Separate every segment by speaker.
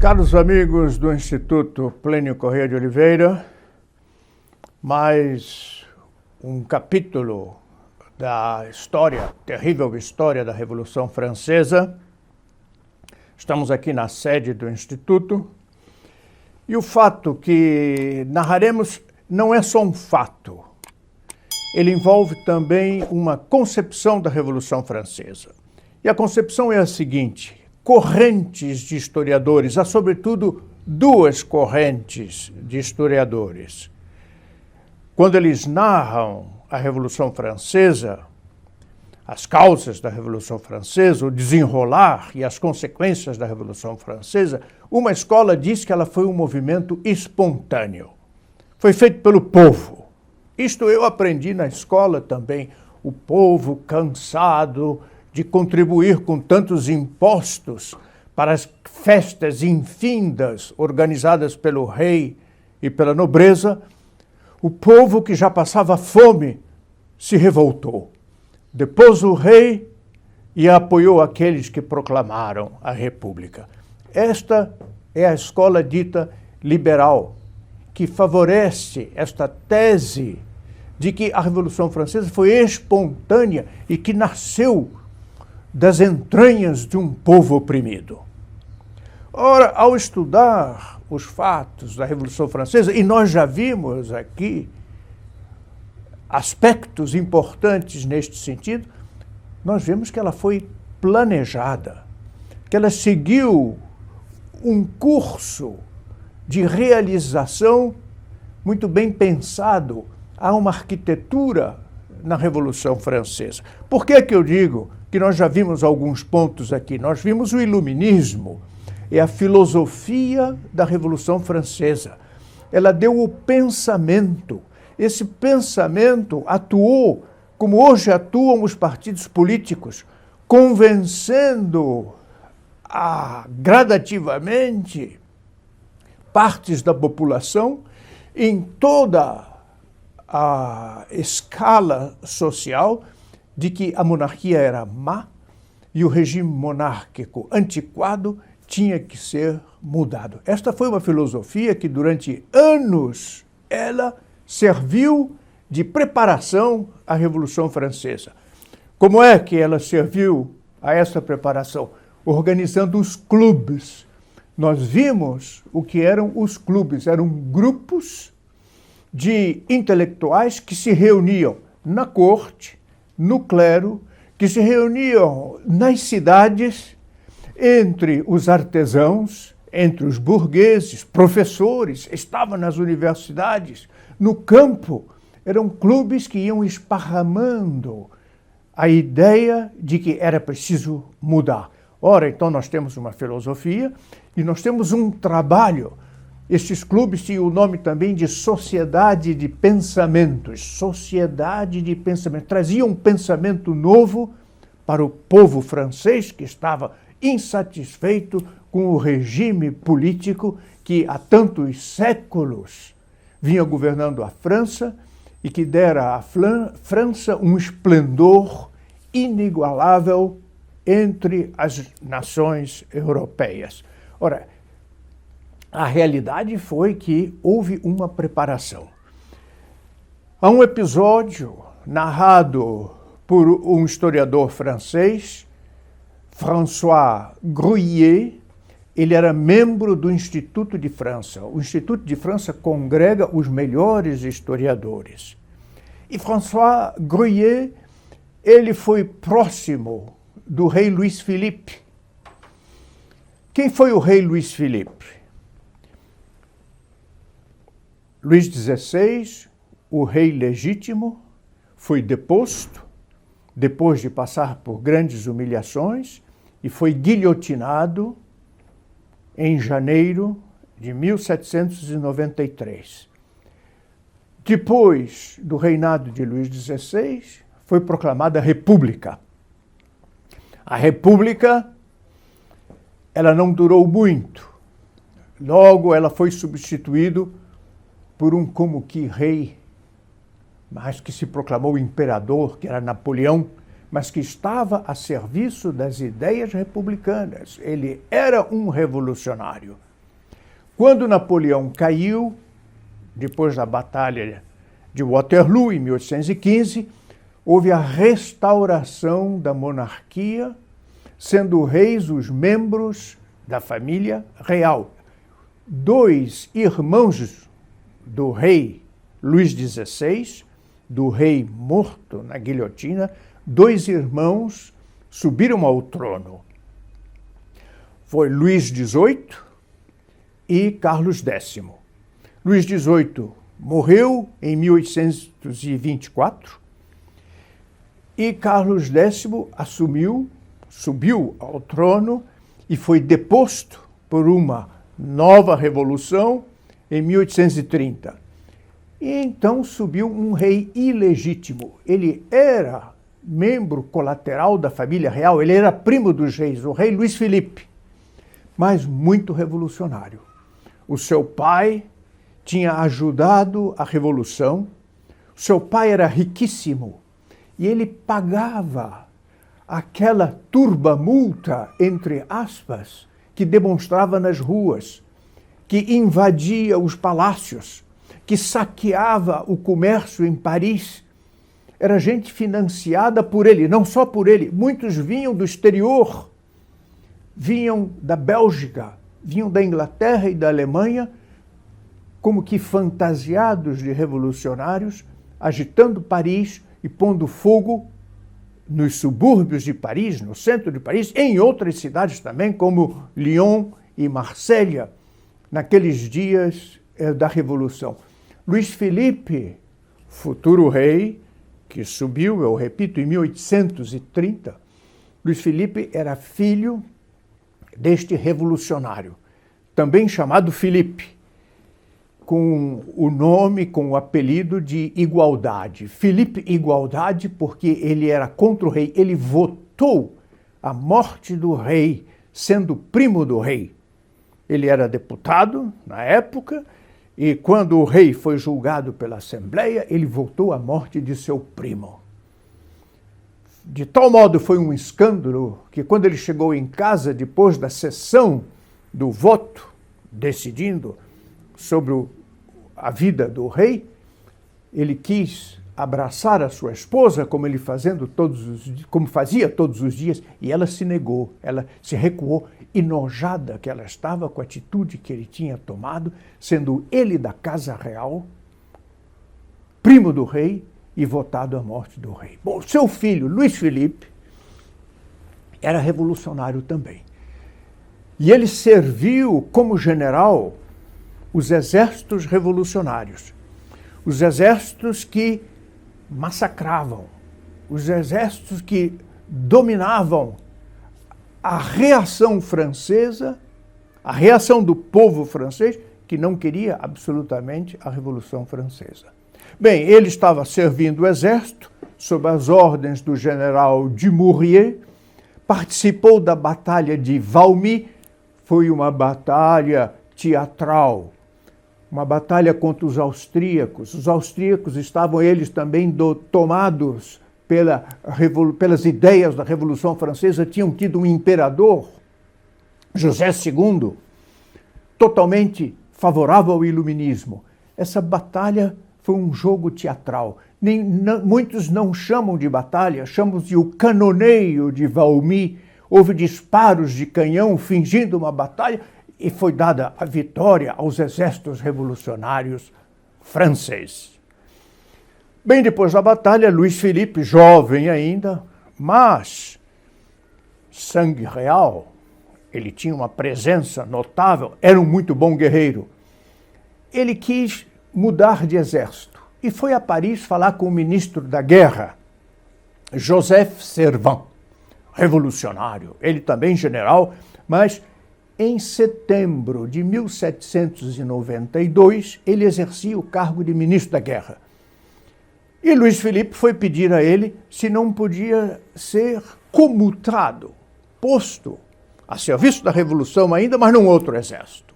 Speaker 1: Caros amigos do Instituto Plínio Corrêa de Oliveira, mais um capítulo da terrível história da Revolução Francesa. Estamos aqui na sede do Instituto e o fato que narraremos não é só um fato. Ele envolve também uma concepção da Revolução Francesa. E a concepção é a seguinte: correntes de historiadores, há sobretudo duas correntes de historiadores. Quando eles narram a Revolução Francesa, as causas da Revolução Francesa, o desenrolar e as consequências da Revolução Francesa, uma escola diz que ela foi um movimento espontâneo. Foi feito pelo povo. Isto eu aprendi na escola também. O povo cansado de contribuir com tantos impostos para as festas infindas organizadas pelo rei e pela nobreza, o povo que já passava fome se revoltou. Depôs o rei e apoiou aqueles que proclamaram a República. Esta é a escola dita liberal, que favorece esta tese de que a Revolução Francesa foi espontânea e que nasceu das entranhas de um povo oprimido. Ora, ao estudar os fatos da Revolução Francesa, e nós já vimos aqui aspectos importantes neste sentido, nós vemos que ela foi planejada, que ela seguiu um curso de realização muito bem pensado. Há uma arquitetura na Revolução Francesa. Por que eu digo que nós já vimos alguns pontos aqui? Nós vimos o iluminismo, é a filosofia da Revolução Francesa. Ela deu o pensamento. Esse pensamento atuou como hoje atuam os partidos políticos, convencendo gradativamente partes da população em toda a escala social de que a monarquia era má e o regime monárquico antiquado tinha que ser mudado. Esta foi uma filosofia que durante anos ela serviu de preparação à Revolução Francesa. Como é que ela serviu a essa preparação? Organizando os clubes. Nós vimos o que eram os clubes. Eram grupos de intelectuais que se reuniam na corte, no clero, que se reuniam nas cidades, entre os artesãos, entre os burgueses, professores, estavam nas universidades, no campo. Eram clubes que iam esparramando a ideia de que era preciso mudar. Ora, então nós temos uma filosofia e nós temos um trabalho. Estes clubes tinham o nome também de Sociedade de Pensamentos. Sociedade de Pensamento. Traziam um pensamento novo para o povo francês que estava insatisfeito com o regime político que há tantos séculos vinha governando a França e que dera à França um esplendor inigualável entre as nações europeias. Ora, a realidade foi que houve uma preparação. Há um episódio narrado por um historiador francês, François Gruyer. Ele era membro do Instituto de França. O Instituto de França congrega os melhores historiadores. E François Gruyer, ele foi próximo do rei Luís Filipe. Quem foi o rei Luís Filipe? Luís XVI, o rei legítimo, foi deposto, depois de passar por grandes humilhações, e foi guilhotinado em janeiro de 1793. Depois do reinado de Luís XVI, foi proclamada a República. A República, ela não durou muito. Logo, ela foi substituída por um como que rei, mas que se proclamou imperador, que era Napoleão, mas que estava a serviço das ideias republicanas. Ele era um revolucionário. Quando Napoleão caiu, depois da Batalha de Waterloo, em 1815, houve a restauração da monarquia, sendo reis os membros da família real. 2 irmãos do rei Luís XVI, do rei morto na guilhotina, 2 irmãos subiram ao trono. Foi Luís XVIII e Carlos X. Luís XVIII morreu em 1824 e Carlos X subiu ao trono e foi deposto por uma nova revolução em 1830. E então subiu um rei ilegítimo. Ele era membro colateral da família real, ele era primo dos reis, o rei Luís Felipe, mas muito revolucionário. O seu pai tinha ajudado a revolução, o seu pai era riquíssimo e ele pagava aquela turba multa, entre aspas, que demonstrava nas ruas, que invadia os palácios, que saqueava o comércio em Paris. Era gente financiada por ele, não só por ele. Muitos vinham do exterior, vinham da Bélgica, vinham da Inglaterra e da Alemanha, como que fantasiados de revolucionários, agitando Paris e pondo fogo nos subúrbios de Paris, no centro de Paris, em outras cidades também, como Lyon e Marsella, naqueles dias da Revolução. Luís Felipe, futuro rei, que subiu, eu repito, em 1830, Luís Felipe era filho deste revolucionário, também chamado Felipe, com o nome, com o apelido de Igualdade. Felipe Igualdade, porque ele era contra o rei, ele votou a morte do rei, sendo primo do rei. Ele era deputado na época, e quando o rei foi julgado pela Assembleia, ele votou a morte de seu primo. De tal modo foi um escândalo que quando ele chegou em casa, depois da sessão do voto, decidindo sobre a vida do rei, ele quis abraçar a sua esposa, como fazia todos os dias, e ela se negou, ela se recuou, enojada que ela estava com a atitude que ele tinha tomado, sendo ele da casa real, primo do rei, e votado a morte do rei. Bom, seu filho, Luís Felipe, era revolucionário também. E ele serviu como general os exércitos revolucionários, os exércitos que massacravam, os exércitos que dominavam a reação francesa, a reação do povo francês, que não queria absolutamente a Revolução Francesa. Bem, ele estava servindo o exército, sob as ordens do general Dumouriez, participou da Batalha de Valmy, foi uma batalha teatral, uma batalha contra os austríacos. Os austríacos estavam eles também tomados pelas ideias da Revolução Francesa, tinham tido um imperador, José II, totalmente favorável ao iluminismo. Essa batalha foi um jogo teatral. Muitos não chamam de batalha, chamam de o canoneio de Valmy. Houve disparos de canhão fingindo uma batalha e foi dada a vitória aos exércitos revolucionários franceses. Bem depois da batalha, Luís Felipe, jovem ainda, mas sangue real, ele tinha uma presença notável, era um muito bom guerreiro. Ele quis mudar de exército e foi a Paris falar com o ministro da guerra, Joseph Servan, revolucionário, ele também general, mas em setembro de 1792 ele exercia o cargo de ministro da guerra. E Luís Felipe foi pedir a ele se não podia ser comutado, posto a serviço da Revolução ainda, mas num outro exército.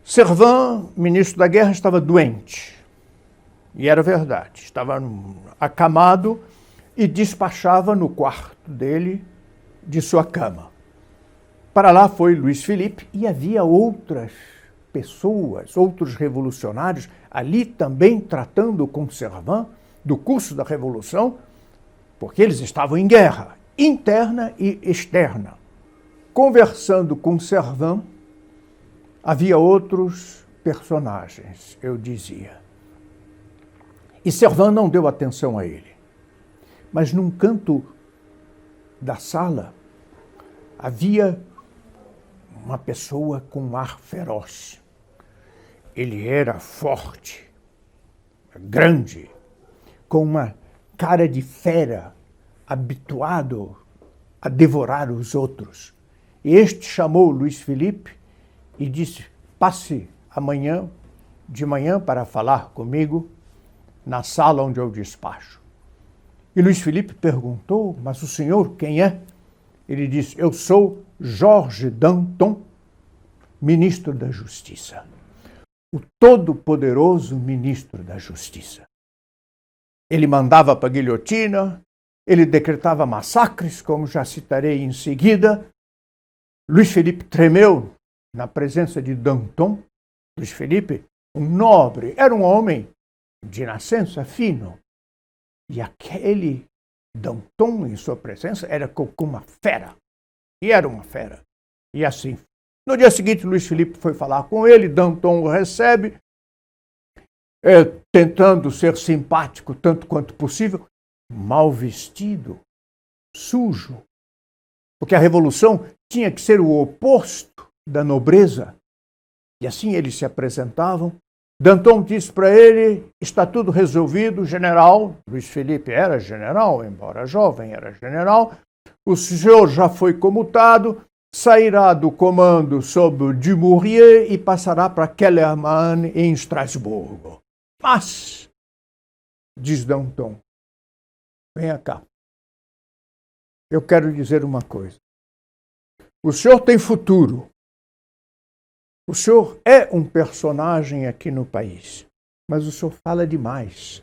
Speaker 1: Servan, ministro da guerra, estava doente. E era verdade, estava acamado e despachava no quarto dele, de sua cama. Para lá foi Luiz Felipe e havia outras pessoas, outros revolucionários, ali também tratando com Servan do curso da Revolução, porque eles estavam em guerra, interna e externa. Conversando com Servan, havia outros personagens, eu dizia. E Servan não deu atenção a ele. Mas num canto da sala havia uma pessoa com um ar feroz. Ele era forte, grande, com uma cara de fera, habituado a devorar os outros. E este chamou Luiz Felipe e disse: passe amanhã, de manhã, para falar comigo na sala onde eu despacho. E Luiz Felipe perguntou: mas o senhor quem é? Ele disse: eu sou Jorge Danton, ministro da Justiça. O todo-poderoso ministro da Justiça. Ele mandava para a guilhotina, ele decretava massacres, como já citarei em seguida. Luiz Felipe tremeu na presença de Danton. Luiz Felipe, um nobre, era um homem de nascença fino. E aquele Danton, em sua presença, era como uma fera. E era uma fera. E assim. No dia seguinte, Luiz Felipe foi falar com ele, Danton o recebe, tentando ser simpático tanto quanto possível, mal vestido, sujo. Porque a revolução tinha que ser o oposto da nobreza. E assim eles se apresentavam. Danton disse para ele: está tudo resolvido, general. Luiz Felipe era general, embora jovem, era general. O senhor já foi comutado, sairá do comando sob Dumouriez e passará para Kellermann em Estrasburgo. Mas, diz Danton, venha cá. Eu quero dizer uma coisa. O senhor tem futuro. O senhor é um personagem aqui no país, mas o senhor fala demais.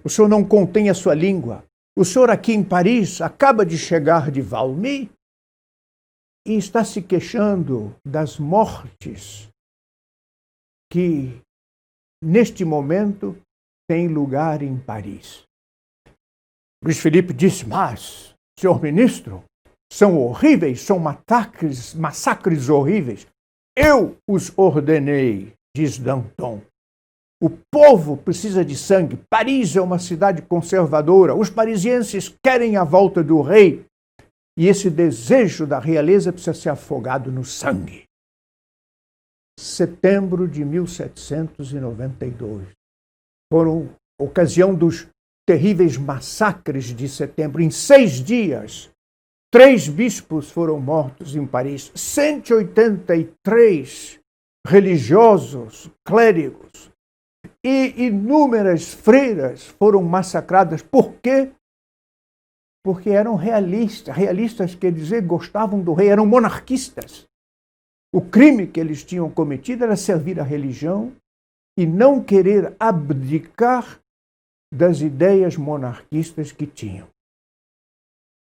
Speaker 1: O senhor não contém a sua língua. O senhor aqui em Paris acaba de chegar de Valmy e está se queixando das mortes que, neste momento, têm lugar em Paris. Luiz Felipe disse: mas, senhor ministro, são horríveis, são massacres horríveis. Eu os ordenei, diz Danton. O povo precisa de sangue. Paris é uma cidade conservadora. Os parisienses querem a volta do rei. E esse desejo da realeza precisa ser afogado no sangue. Setembro de 1792. Por ocasião dos terríveis massacres de setembro, em 6 dias, 3 bispos foram mortos em Paris, 183 religiosos, clérigos e inúmeras freiras foram massacradas. Por quê? Porque eram realistas. Realistas quer dizer gostavam do rei, eram monarquistas. O crime que eles tinham cometido era servir a religião e não querer abdicar das ideias monarquistas que tinham.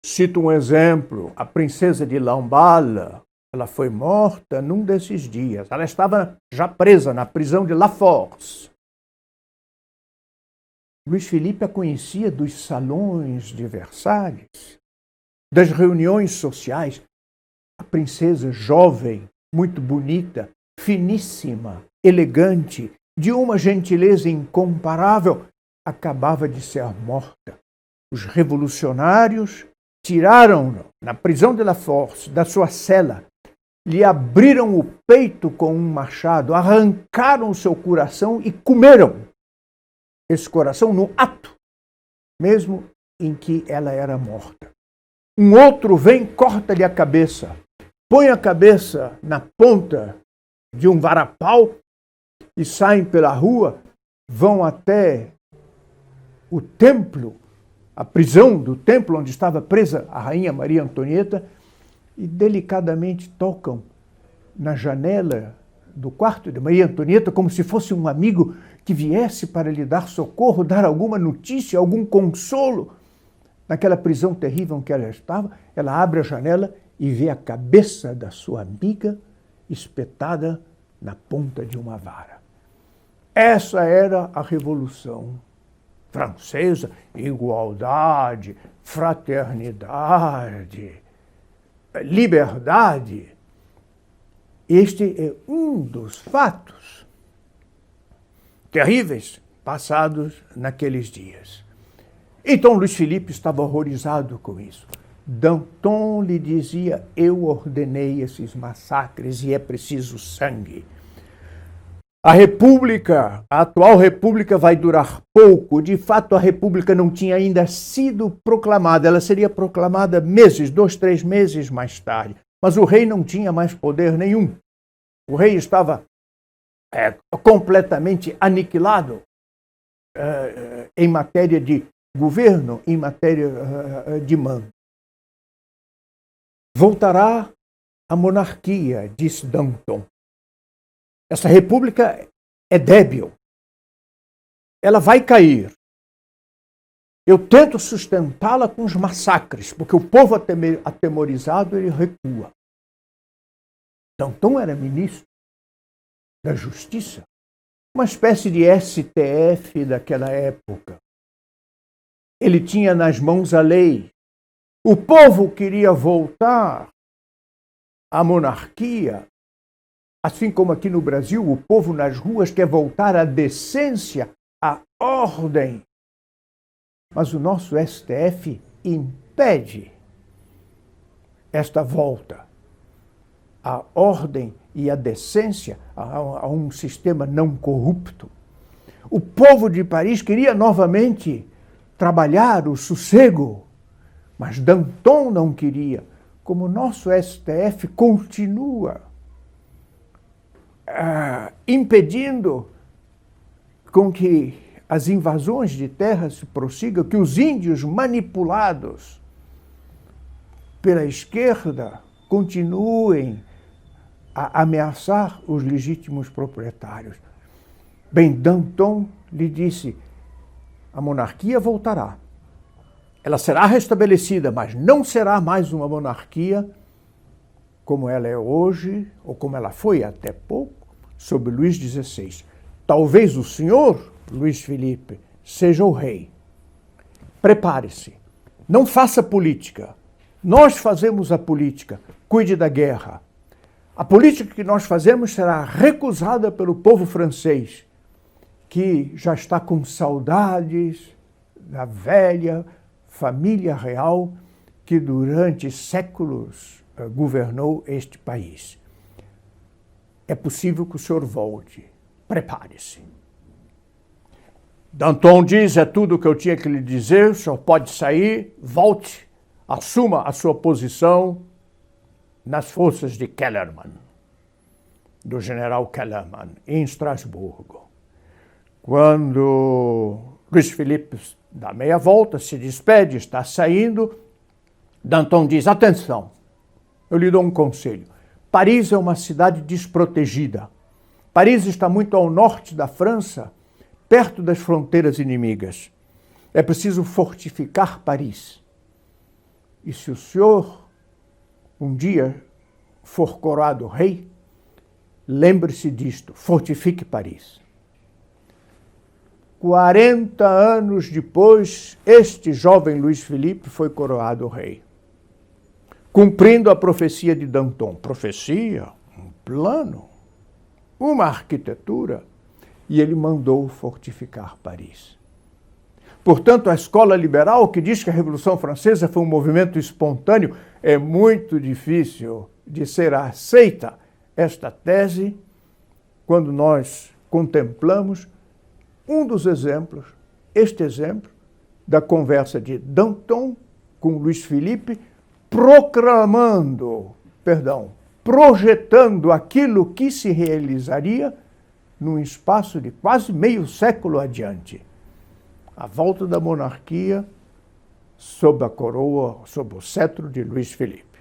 Speaker 1: Cito um exemplo, a princesa de Lamballe, ela foi morta num desses dias. Ela estava já presa na prisão de La Force. Luiz Felipe a conhecia dos salões de Versalhes, das reuniões sociais. A princesa jovem, muito bonita, finíssima, elegante, de uma gentileza incomparável, acabava de ser morta. Os revolucionários tiraram-no na prisão de La Force, da sua cela, lhe abriram o peito com um machado, arrancaram o seu coração e comeram esse coração no ato, mesmo em que ela era morta. Um outro vem, corta-lhe a cabeça, põe a cabeça na ponta de um varapau e saem pela rua, vão até o templo, a prisão do templo onde estava presa a rainha Maria Antonieta, e delicadamente tocam na janela do quarto de Maria Antonieta como se fosse um amigo que viesse para lhe dar socorro, dar alguma notícia, algum consolo. Naquela prisão terrível em que ela estava, ela abre a janela e vê a cabeça da sua amiga espetada na ponta de uma vara. Essa era a Revolução Francesa: igualdade, fraternidade, liberdade. Este é um dos fatos terríveis passados naqueles dias. Então Luiz Felipe estava horrorizado com isso. Danton lhe dizia: eu ordenei esses massacres e é preciso sangue. A atual república vai durar pouco. De fato, a república não tinha ainda sido proclamada. Ela seria proclamada 2, 3 meses mais tarde. Mas o rei não tinha mais poder nenhum. O rei estava completamente aniquilado em matéria de governo, em matéria de mando. Voltará a monarquia, disse Danton. Essa república é débil. Ela vai cair. Eu tento sustentá-la com os massacres, porque o povo atemorizado, ele recua. Danton era ministro da Justiça, uma espécie de STF daquela época. Ele tinha nas mãos a lei. O povo queria voltar à monarquia, assim como aqui no Brasil, o povo nas ruas quer voltar à decência, à ordem. Mas o nosso STF impede esta volta à ordem e à decência, a um sistema não corrupto. O povo de Paris queria novamente trabalhar o sossego, mas Danton não queria. Como o nosso STF continua impedindo com que as invasões de terra se prossigam, que os índios manipulados pela esquerda continuem a ameaçar os legítimos proprietários. Bem, Danton lhe disse: a monarquia voltará. Ela será restabelecida, mas não será mais uma monarquia como ela é hoje, ou como ela foi até pouco, sob Luís XVI. Talvez o senhor, Luís Felipe, seja o rei. Prepare-se. Não faça política. Nós fazemos a política. Cuide da guerra. A política que nós fazemos será recusada pelo povo francês, que já está com saudades da velha família real que durante séculos governou este país. É possível que o senhor volte. Prepare-se. Danton diz: é tudo o que eu tinha que lhe dizer, o senhor pode sair, volte, assuma a sua posição nas forças de Kellermann, do general Kellermann, em Estrasburgo. Quando Luís Felipe dá meia volta, se despede, está saindo, Danton diz: atenção, eu lhe dou um conselho. Paris é uma cidade desprotegida. Paris está muito ao norte da França, perto das fronteiras inimigas. É preciso fortificar Paris. E se o senhor um dia for coroado rei, lembre-se disto: fortifique Paris. 40 anos depois, este jovem Luís Felipe foi coroado rei, cumprindo a profecia de Danton. Profecia, um plano, uma arquitetura, e ele mandou fortificar Paris. Portanto, a escola liberal, que diz que a Revolução Francesa foi um movimento espontâneo, é muito difícil de ser aceita esta tese quando nós contemplamos um dos exemplos, este exemplo, da conversa de Danton com Luís Felipe, projetando aquilo que se realizaria num espaço de quase meio século adiante. A volta da monarquia sob a coroa, sob o cetro de Luís Felipe.